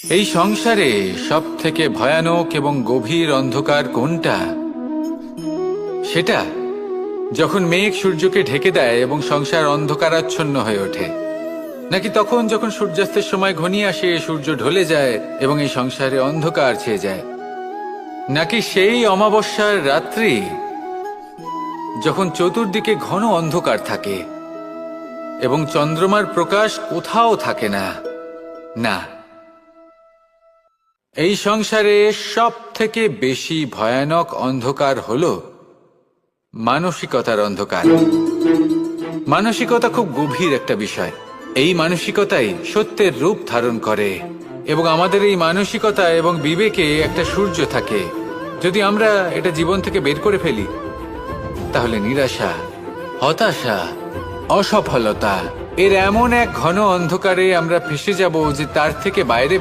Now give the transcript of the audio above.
এই সংসারে সব থেকে ভয়ানক এবং গভীর অন্ধকার কোনটা? সেটা যখন মেঘ সূর্যকে ঢেকে দেয় এবং সংসার অন্ধকারাচ্ছন্ন হয়ে ওঠে, নাকি তখন যখন সূর্যাস্তের সময় ঘনিয়ে আসে, সূর্য ঢলে যায় এবং এই সংসারে অন্ধকার ছেয়ে যায়, নাকি সেই অমাবস্যার রাত্রি যখন চতুর্দিকে ঘন অন্ধকার থাকে এবং চন্দ্রমার প্রকাশ কোথাও থাকে না? না, এই সংসারে সব থেকে বেশি ভয়ানক অন্ধকার হলো মানসিকতার অন্ধকার। মানসিকতা খুব গভীর একটা বিষয়। এই মানসিকতাই সত্যের রূপ ধারণ করে এবং আমাদের এই মানসিকতা এবং বিবেকে একটা সূর্য থাকে। যদি আমরা এটা জীবন থেকে বের করে ফেলি, তাহলে নিরাশা, হতাশা, অসফলতা এর এমন এক ঘন অন্ধকারে আমরা ফেসে যাব যে তার থেকে বাইরে